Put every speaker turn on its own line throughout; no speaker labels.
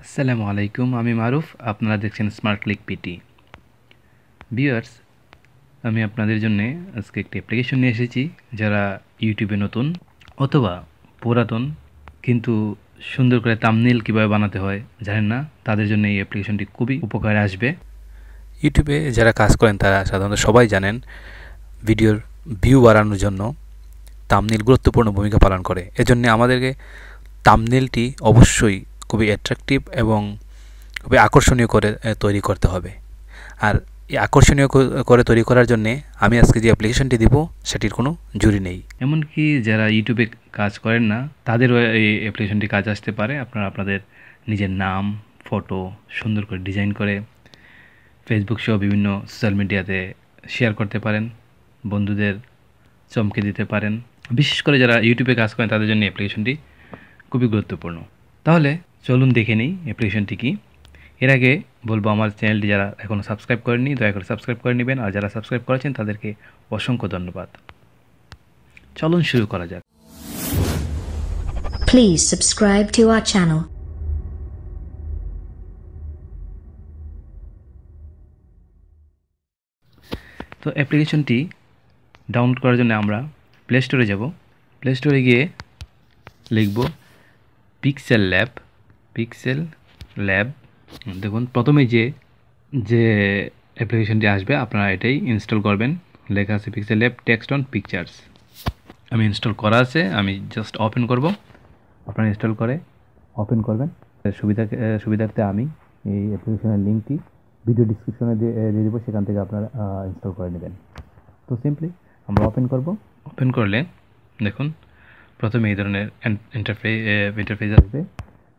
আসসালামু আলাইকুম, আমি মারুফ। আপনারা দেখছেন স্মার্ট ক্লিক পিটি। ভিউয়ার্স, আমি আপনাদের জন্য আজকে একটি অ্যাপ্লিকেশন নিয়ে এসেছি। যারা ইউটিউবে নতুন অথবা পুরাতন কিন্তু সুন্দর করে থাম্বনেইল কীভাবে বানাতে হয় জানেন না, তাদের জন্য এই অ্যাপ্লিকেশনটি খুবই উপকারে আসবে।
ইউটিউবে যারা কাজ করেন তারা সাধারণত সবাই জানেন ভিডিওর ভিউ বাড়ানোর জন্য থাম্বনেইল গুরুত্বপূর্ণ ভূমিকা পালন করে। এজন্য আমাদেরকে থাম্বনেইলটি অবশ্যই খুবই অ্যাট্রাকটিভ এবং খুবই আকর্ষণীয় করে তৈরি করতে হবে। আর এই আকর্ষণীয় করে তৈরি করার জন্যে আমি আজকে যে অ্যাপ্লিকেশনটি দিব সেটির কোনো জুড়ি নেই।
এমনকি যারা ইউটিউবে কাজ করেন না তাদেরও এই অ্যাপ্লিকেশনটি কাজ আসতে পারে। আপনারা আপনাদের নিজের নাম, ফটো সুন্দর করে ডিজাইন করে ফেসবুক সহ বিভিন্ন সোশ্যাল মিডিয়াতে শেয়ার করতে পারেন, বন্ধুদের চমকে দিতে পারেন। বিশেষ করে যারা ইউটিউবে কাজ করেন তাদের জন্য অ্যাপ্লিকেশনটি খুবই গুরুত্বপূর্ণ। তাহলে চলুন দেখে নিই অ্যাপ্লিকেশনটি কী। এর আগে বলবো, আমার চ্যানেলটি যারা এখনও সাবস্ক্রাইব করেননি দয়া করে সাবস্ক্রাইব করে নেবেন, আর যারা সাবস্ক্রাইব করেছেন তাদেরকে অসংখ্য ধন্যবাদ। চলুন শুরু করা যাক।
Please subscribe to our channel.
তো অ্যাপ্লিকেশনটি ডাউনলোড করার জন্য আমরা প্লে স্টোরে যাব। প্লে স্টোরে গিয়ে লিখব পিক্সেল ল্যাব। দেখুন প্রথমে যে অ্যাপ্লিকেশনটি আসবে আপনারা এটাই ইনস্টল করবেন। লেখা আছে pixel lab text on pictures. আমি ইনস্টল করা আছে, আমি জাস্ট ওপেন করব। আপনারা ইনস্টল করে ওপেন করবেন। সুবিধার্থে আমি এই অ্যাপ্লিকেশনের লিঙ্কটি ভিডিও ডিসক্রিপশনে দিয়ে দেবো, সেখান থেকে আপনারা ইনস্টল করে নেবেন। তো সিম্পলি আমরা ওপেন করব। ওপেন করলে দেখুন প্রথমে এই ধরনের ইন্টারফেস আসবে।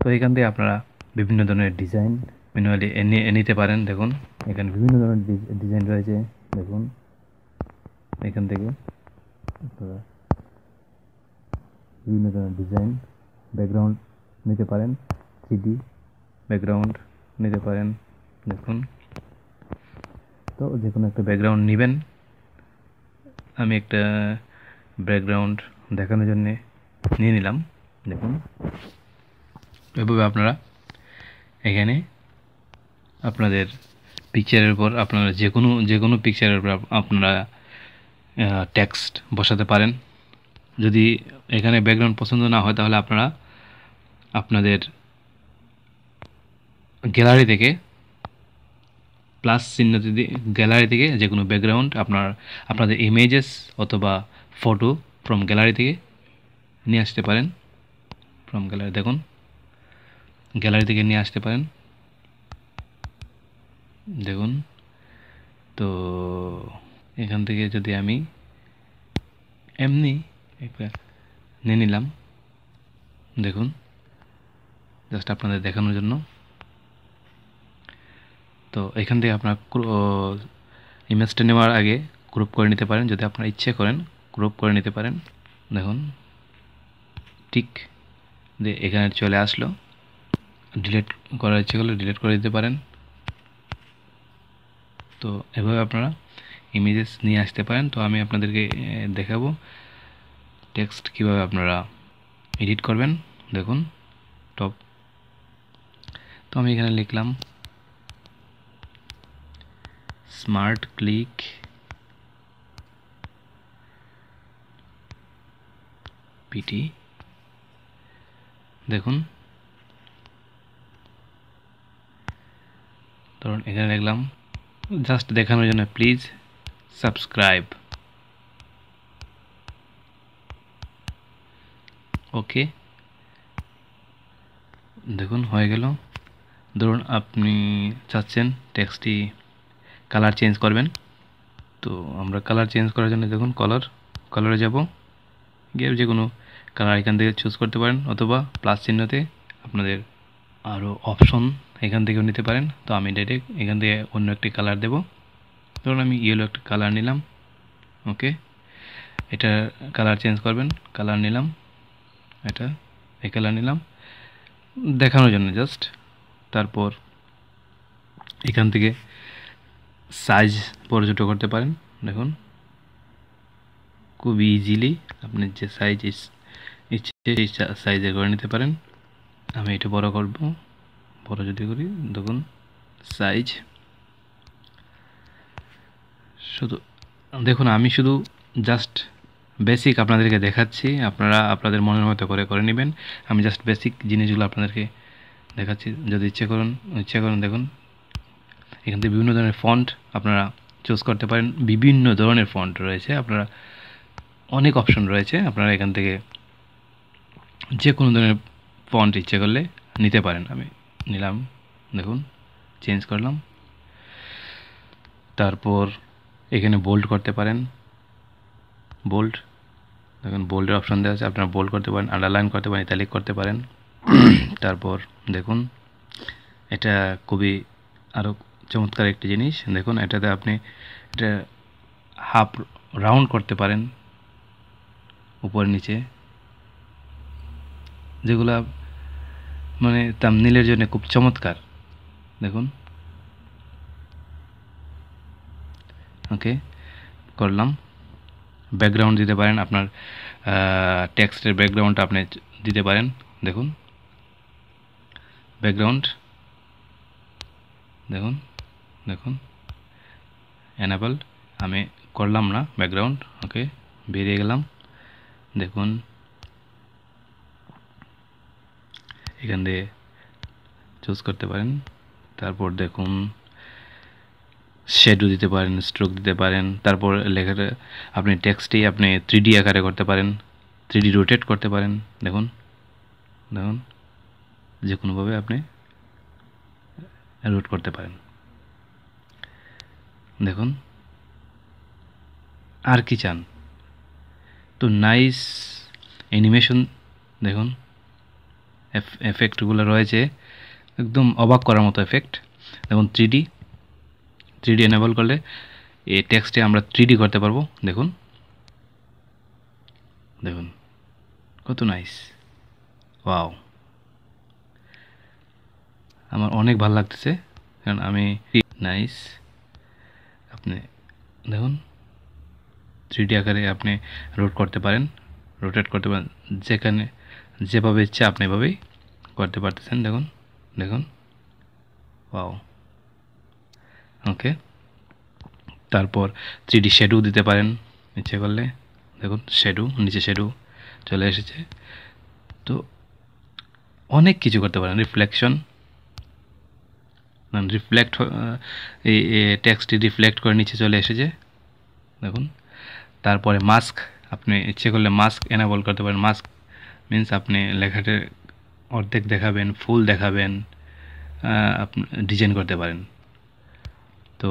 তো এখান থেকে আপনারা বিভিন্ন ধরনের ডিজাইন ম্যানুয়ালি নিতে পারেন। দেখুন এখানে বিভিন্ন ধরনের ডিজাইন রয়েছে। দেখুন এখান থেকে আপনারা বিভিন্ন ধরনের ডিজাইন, ব্যাকগ্রাউন্ড নিতে পারেন, 3D ব্যাকগ্রাউন্ড নিতে পারেন। দেখুন, তো যে কোনো একটা ব্যাকগ্রাউন্ড নেবেন। আমি একটা ব্যাকগ্রাউন্ড দেখানোর জন্যে নিয়ে নিলাম। দেখুন এভাবে আপনারা এখানে আপনাদের পিকচারের উপর আপনারা যে কোনো পিকচারের উপর আপনারা টেক্সট বসাতে পারেন। যদি এখানে ব্যাকগ্রাউন্ড পছন্দ না হয় তাহলে আপনারা আপনাদের গ্যালারি থেকে প্লাস চিহ্নটি দিয়ে গ্যালারি থেকে যে কোনো ব্যাকগ্রাউন্ড আপনাদের ইমেজেস অথবা ফটো ফ্রম গ্যালারি থেকে নিয়ে আসতে পারেন। ফ্রম গ্যালারি দেখুন গ্যালারি থেকে নিয়ে আসতে পারেন। দেখুন, তো এখান থেকে যদি আমি এমনি একটা নিয়ে নিলাম, দেখুন জাস্ট আপনাদের দেখানোর জন্য। তো এখান থেকে আপনার ইমেজটা নেওয়ার আগে গ্রুপ করে নিতে পারেন, যদি আপনারা ইচ্ছে করেন গ্রুপ করে নিতে পারেন। দেখুন ঠিক দিয়ে এখানে চলে আসলো। ডিলিট করার ইচ্ছে করলে ডিলিট করে দিতে পারেন। তো এভাবে আপনারা ইমেজেস নিয়ে আসতে পারেন। তো আমি আপনাদেরকে দেখাবো টেক্সট কিভাবে আপনারা এডিট করবেন। দেখুন টপ, তো আমি এখানে লিখলাম স্মার্ট ক্লিক পিটি। দেখুন ধরুন এখানে লিখলাম জাস্ট দেখানোর জন্য প্লিজ সাবস্ক্রাইব। ওকে, দেখুন হয়ে গেল। ধরুন আপনি চাচ্ছেন টেক্সটটি কালার চেঞ্জ করবেন। তো আমরা কালার চেঞ্জ করার জন্য দেখুন কালারে যাব, গিয়ে যে কোনো কালার এখান থেকে চুজ করতে পারেন, অথবা প্লাস চিহ্নতে আপনাদের আরও অপশন এখান থেকেও নিতে পারেন। তো আমি ডাইরেক্ট এখান থেকে অন্য একটি কালার দেব। ধরুন আমি ইয়েলো একটা কালার নিলাম। ওকে, এটা কালার চেঞ্জ করবেন, কালার নিলাম, এটা এই কালার নিলাম দেখানোর জন্য জাস্ট। তারপর এখান থেকে সাইজ বড় ছোটো করতে পারেন। দেখুন খুব ইজিলি আপনি যে সাইজ ইচ্ছে সেই সাইজে করে নিতে পারেন। আমি এটা বড় করব, বড় যদি করি দেখুন সাইজ শুধু দেখুন আমি শুধু জাস্ট বেসিক আপনাদেরকে দেখাচ্ছি, আপনারা আপনাদের মনের মতো করে নেবেন। আমি জাস্ট বেসিক জিনিসগুলো আপনাদেরকে দেখাচ্ছি। যদি ইচ্ছে করেন দেখুন এখান থেকে বিভিন্ন ধরনের ফন্ট আপনারা চুজ করতে পারেন। বিভিন্ন ধরনের ফন্ট রয়েছে, আপনারা অনেক অপশন রয়েছে, আপনারা এখান থেকে যে কোনো ধরনের ফন্ট ইচ্ছে করলে নিতে পারেন। আমি নিলাম, দেখুন চেঞ্জ করলাম। তারপর এখানে বোল্ড করতে পারেন, বোল্ড দেখুন বোল্ডের অপশন দেওয়া আছে, আপনারা বোল্ড করতে পারেন, আন্ডারলাইন করতে পারেন, ইটালিক করতে পারেন। তারপর দেখুন এটা খুবই আরও চমৎকার একটি জিনিস, দেখুন এটাতে আপনি এটা হাফ রাউন্ড করতে পারেন উপর নিচে, যেগুলা মানে থাম্বনেইলের জন্য খুব চমৎকার। দেখুন ওকে করলাম। ব্যাকগ্রাউন্ড দিতে পারেন, আপনার টেক্সটের ব্যাকগ্রাউন্ডটা আপনি দিতে পারেন। দেখুন ব্যাকগ্রাউন্ড দেখুন এনেবল আমি করলাম না ব্যাকগ্রাউন্ড, ওকে বেরিয়ে গেলাম। দেখুন এখান দিয়ে চুজ করতে পারেন। তারপর দেখুন শ্যাডো দিতে পারেন, স্ট্রোক দিতে পারেন। তারপর লেখাটা আপনি টেক্সটই আপনি 3D আকারে করতে পারেন, 3D রোটেট করতে পারেন। দেখুন যে কোনোভাবে আপনি রোট করতে পারেন। দেখুন আর কি চান, তো নাইস অ্যানিমেশন দেখুন এফেক্টগুলো রয়েছে, একদম অবাক করার মতো এফেক্ট। দেখুন 3D এনেবল করলে এই টেক্সটে আমরা 3D করতে পারবো। দেখুন কত নাইস, ওয়াও আমার অনেক ভালো লাগতেছে, কারণ আমি নাইস আপনি দেখুন 3D আকারে আপনি রোটেট করতে পারেন, যেখানে যেভাবে ইচ্ছা আপনি এভাবেই করতে পারতেছেন। দেখুন ওয়াও ওকে। তারপর 3D শ্যাডো দিতে পারেন ইচ্ছে করলে। দেখুন শ্যাডো, নিচে শ্যাডো চলে এসেছে। তো অনেক কিছু করতে পারেন। রিফ্লেক্ট এই টেক্সটটি রিফ্লেক্ট করে নিচে চলে এসেছে দেখুন। তারপরে মাস্ক আপনি ইচ্ছে করলে মাস্ক এনেবল করতে পারেন। মাস্ক মিন্স আপনি লেখাটা অর্ধেক দেখাবেন, ফুল দেখাবেন, আপনি ডিজাইন করতে পারেন। তো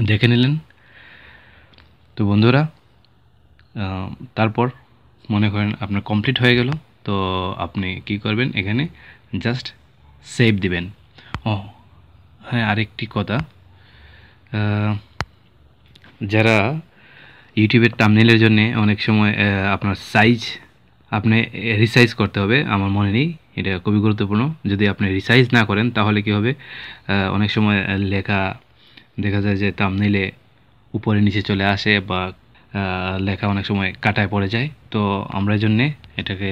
দেখে নিলেন তো বন্ধুরা। তারপর মনে করেন আপনার কমপ্লিট হয়ে গেল, তো আপনি কি করবেন, এখানে জাস্ট সেভ দিবেন। ও হ্যাঁ, আরেকটি কথা, যারা ইউটিউবের থাম্বনেইলের জন্য অনেক সময় আপনার সাইজ আপনি রিসাইজ করতে হবে, আমার মনে নেই, এটা খুবই গুরুত্বপূর্ণ। যদি আপনি রিসাইজ না করেন তাহলে কি হবে, অনেক সময় লেখা দেখা যায় যে থাম্বনেইলে উপরে নিচে চলে আসে, বা লেখা অনেক সময় কাটায় পড়ে যায়। তো আমরা এই জন্যে এটাকে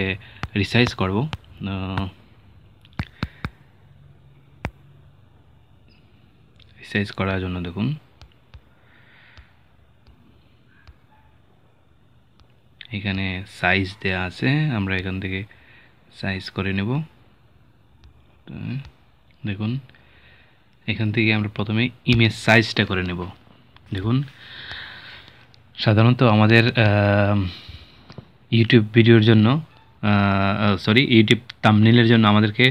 রিসাইজ করব। রিসাইজ করার জন্য দেখুন এখানে সাইজ দেয়া আছে, আমরা এখান থেকে সাইজ করে নেব। দেখুন এখান থেকে আমরা প্রথমে ইমেজ সাইজটা করে নেব। দেখুন সাধারণত আমাদের ইউটিউব ভিডিওর জন্য ইউটিউব থাম্বনেইলের জন্য আমাদেরকে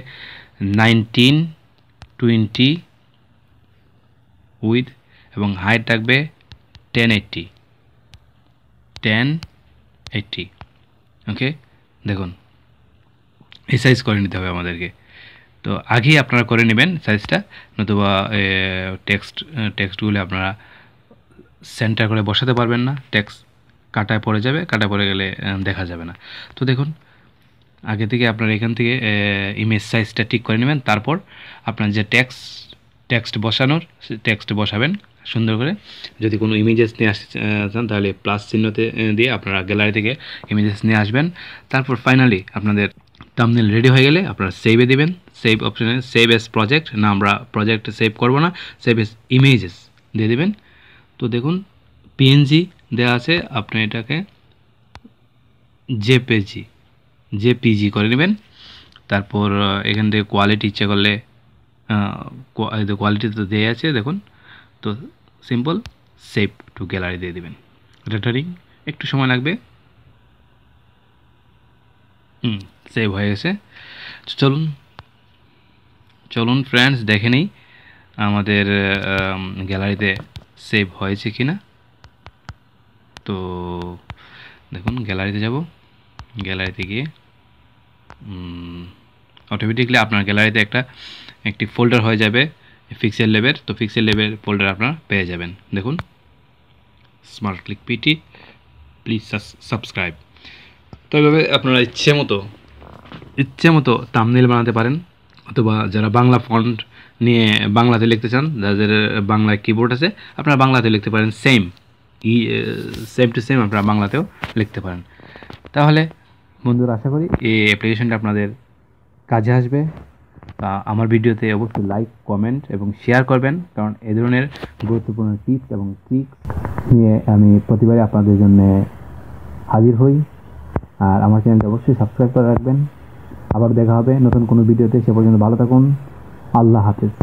1920 উইথ এবং হাইট থাকবে 1080 ওকে। দেখুন এই সাইজ করে নিতে হবে আমাদেরকে। তো আগেই আপনারা করে নেবেন সাইজটা, নতুবা টেক্সটগুলো আপনারা সেন্টার করে বসাতে পারবেন না, টেক্সট কাটায় পড়ে যাবে, কাটায় পড়ে গেলে দেখা যাবে না। তো দেখুন আগে থেকে আপনারা এখান থেকে ইমেজ সাইজটা ঠিক করে নেবেন। তারপর আপনার যে টেক্সট বসানোর টেক্সট বসাবেন সুন্দর করে। যদি কোনো ইমেজেস নিয়ে আসতে চান তাহলে প্লাস চিহ্নতে দিয়ে আপনারা গ্যালারি থেকে ইমেজেস নিয়ে আসবেন। তারপর ফাইনালি আপনাদের থাম্বনেইল রেডি হয়ে গেলে আপনারা সেভে দিবেন। সেভ অপশানে সেভ এস প্রজেক্ট, না আমরা প্রজেক্ট সেভ করব না, সেভ এস ইমেজেস দিয়ে দেবেন। তো দেখুন পিএনজি দেওয়া আছে, আপনি এটাকে জেপিজি করে নেবেন। তারপর এখান থেকে কোয়ালিটি ইচ্ছে করলে কোয়ালিটি তো দেওয়া আছে দেখুন। তো সিম্পল সেভ টু গ্যালারি দিয়ে দেবেন। রেটারিং একটু সময় লাগবে। সেভ হয়ে গেছে। চলুন ফ্রেন্ডস দেখে নিই আমাদের গ্যালারিতে সেভ হয়েছে কি না। তো দেখুন গ্যালারিতে যাব, গ্যালারিতে গিয়ে অটোমেটিকলি আপনার গ্যালারিতে একটি ফোল্ডার হয়ে যাবে পিক্সেল ল্যাবের। তো পিক্সেল ল্যাবের ফোল্ডার আপনারা পেয়ে যাবেন। দেখুন smart click PT, please subscribe. তো এইভাবে আপনারা ইচ্ছে মতো থাম্বনেল বানাতে পারেন, অথবা যারা বাংলা ফন্ট নিয়ে বাংলাতে লিখতে চান, যাদের বাংলা কিবোর্ড আছে আপনারা বাংলাতে লিখতে পারেন, সেম টু সেম আপনারা বাংলাতেও লিখতে পারেন। তাহলে বন্ধুরা আশা করি এই অ্যাপ্লিকেশনটা আপনাদের কাজে আসবে। আমার ভিডিওতে অবশ্যই লাইক, কমেন্ট এবং শেয়ার করবেন, কারণ এই ধরনের গুরুত্বপূর্ণ টিপস এবং ট্রিক্স নিয়ে আমি প্রতিবারই আপনাদের জন্য হাজির হই। আর আমার চ্যানেলটা অবশ্যই সাবস্ক্রাইব করে রাখবেন। আবার দেখা হবে নতুন কোনো ভিডিওতে। সে পর্যন্ত ভালো থাকুন। আল্লাহ হাফেজ।